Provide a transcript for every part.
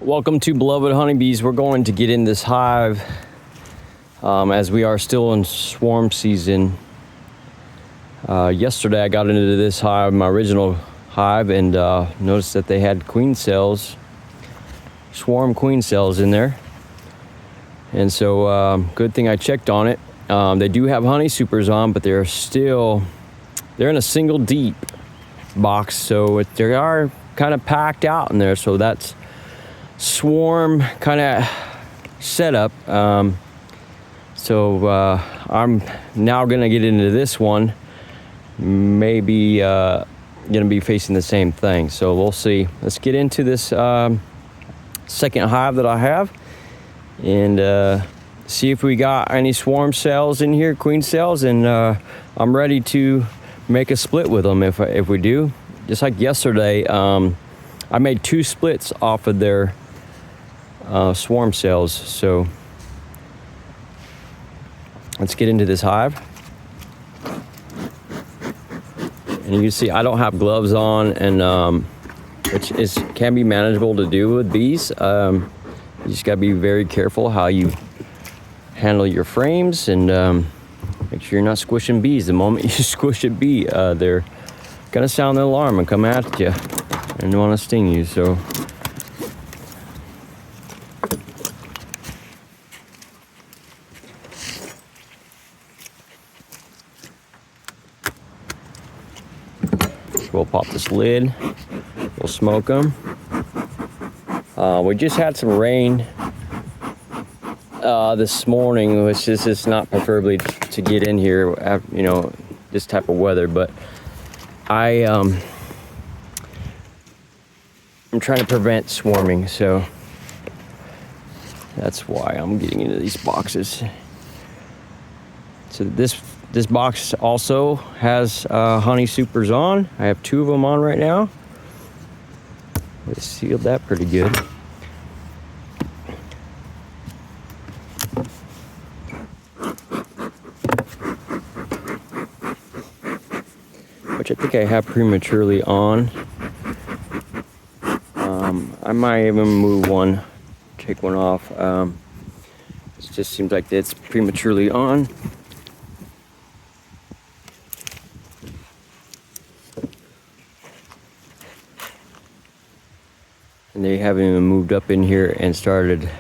Welcome to Beloved Honeybees. We're going to get in this hive as we are still in swarm season. Yesterday I got into this hive, my original hive, and noticed that they had queen cells, swarm queen cells in there. And so good thing I checked on it. They do have honey supers on, but they're in a single deep box, so they are kind of packed out in there. So that's swarm kind of setup. So I'm now gonna get into this one, maybe gonna be facing the same thing, so we'll see. Let's get into this second hive that I have and see if we got any swarm cells in here, queen cells, and I'm ready to make a split with them if we do. Just like yesterday, I made 2 splits off of their swarm cells. So let's get into this hive. And you can see I don't have gloves on, and which can be manageable to do with bees. You just got to be very careful how you handle your frames, and make sure you're not squishing bees. The moment you squish a bee, they're gonna sound the alarm and come at you and want to sting you. So we'll pop this lid, we'll smoke them. We just had some rain this morning, which is just not preferably to get in here, this type of weather, but I'm trying to prevent swarming, so that's why I'm getting into these boxes. So this box also has honey supers on. I have 2 of them on right now. We sealed that pretty good. Which I think I have prematurely on. I might even move one, take one off. It just seems like it's prematurely on. And they haven't even moved up in here and started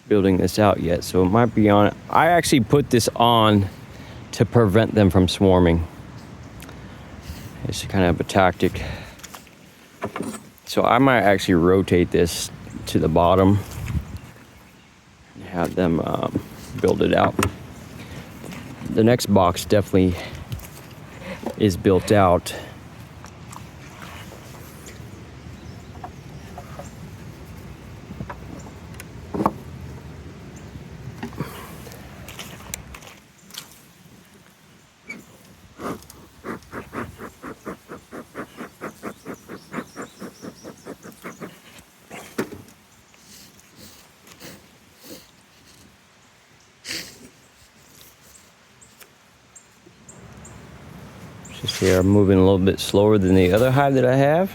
building this out yet, so it might be on. I actually put this on to prevent them from swarming. It's kind of a tactic. So I might actually rotate this to the bottom and have them build it out. The next box definitely is built out. Just here, I'm moving a little bit slower than the other hive that I have.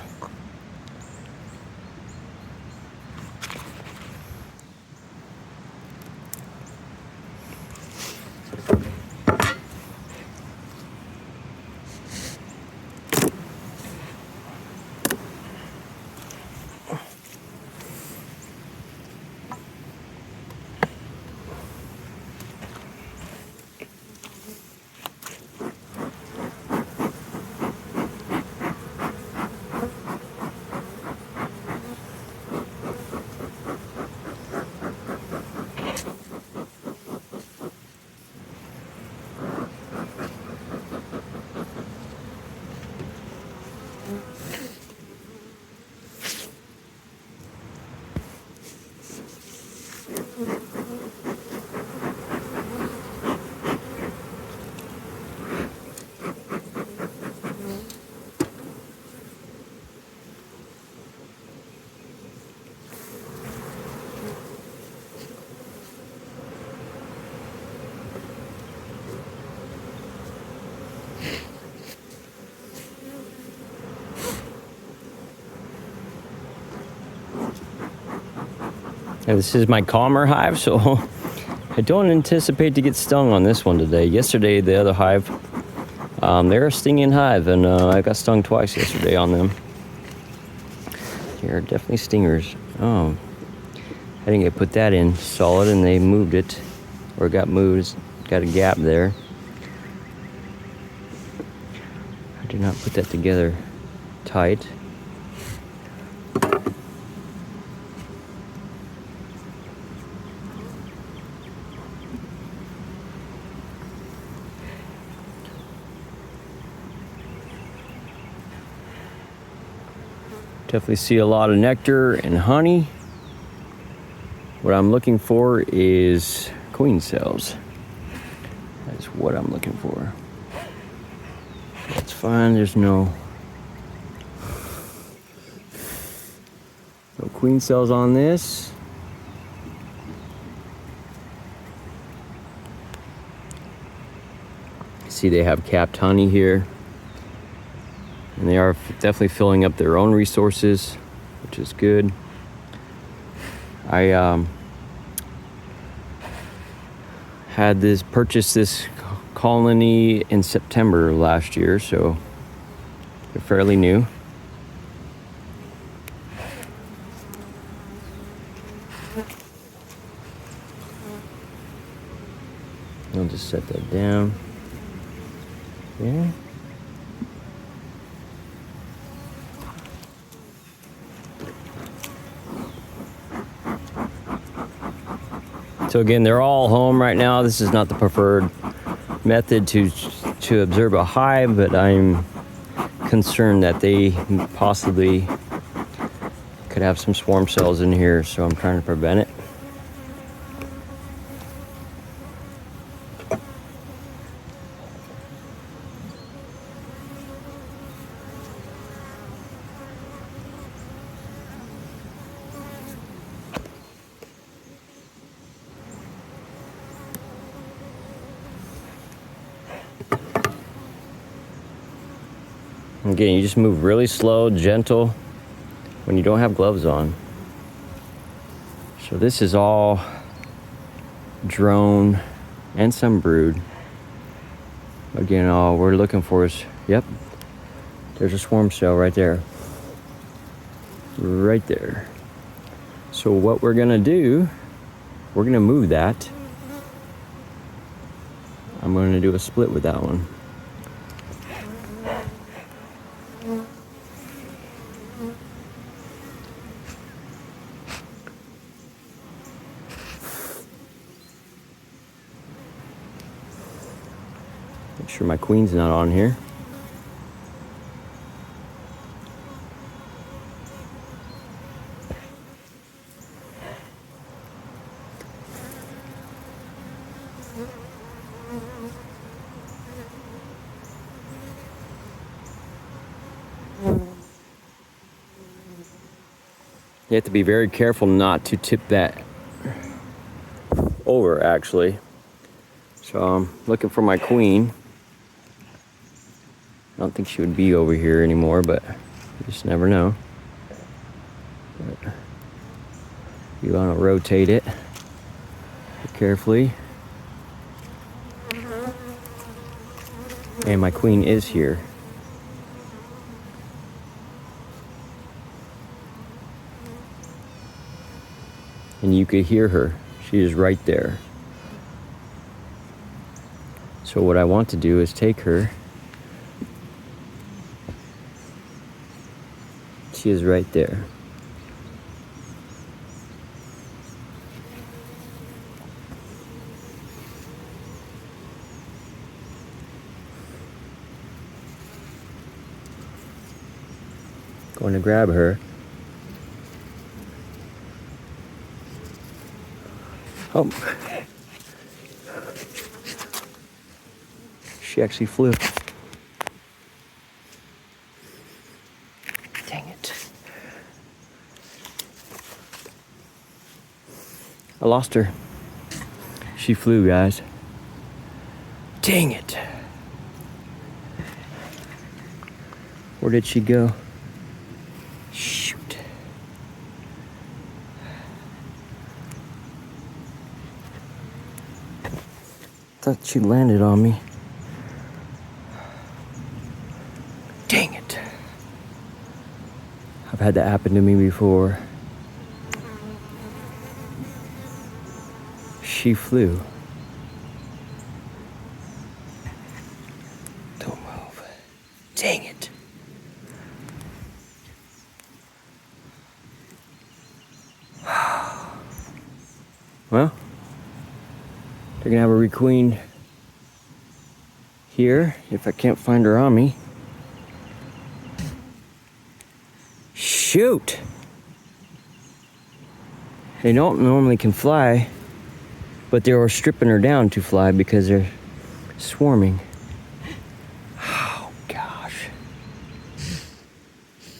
And this is my calmer hive, so I don't anticipate to get stung on this one today. Yesterday, the other hive, they're a stinging hive, and I got stung twice yesterday on them. They're definitely stingers. Oh, I think I put that in solid and they moved it, or it got moved. It's got a gap there. I did not put that together tight. Definitely see a lot of nectar and honey. What I'm looking for is queen cells. That's what I'm looking for. That's fine, there's no queen cells on this. See, they have capped honey here. And they are definitely filling up their own resources, which is good. I purchased this colony in September of last year, so they're fairly new. I'll just set that down. Yeah. So again, they're all home right now. This is not the preferred method to observe a hive, but I'm concerned that they possibly could have some swarm cells in here, so I'm trying to prevent it. Again, you just move really slow, gentle when you don't have gloves on. So this is all drone and some brood. Again, all we're looking for is, yep, there's a swarm cell right there. Right there. So what we're gonna do, we're gonna move that. I'm gonna do a split with that one. Make sure my queen's not on here. You have to be very careful not to tip that over, actually. So I'm looking for my queen. I don't think she would be over here anymore, but you just never know. But you want to rotate it carefully. And my queen is here. And you could hear her. She is right there. So what I want to do is take her. She is right there. Going to grab her. Oh. She actually flew. Dang it. I lost her. She flew, guys. Dang it. Where did she go? Shoot. thought she landed on me. Dang it. I've had that happen to me before. She flew. Don't move. Dang it. Well, they're gonna have a requeen here if I can't find her on me. Shoot! They don't normally can fly, but they were stripping her down to fly because they're swarming. Oh gosh.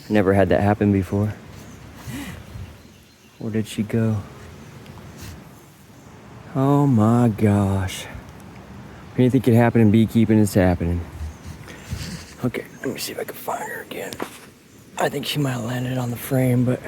Never had that happen before. Where did she go? Oh my gosh. Anything could happen in beekeeping, it's happening. Okay, let me see if I can find her again. I think she might have landed on the frame, but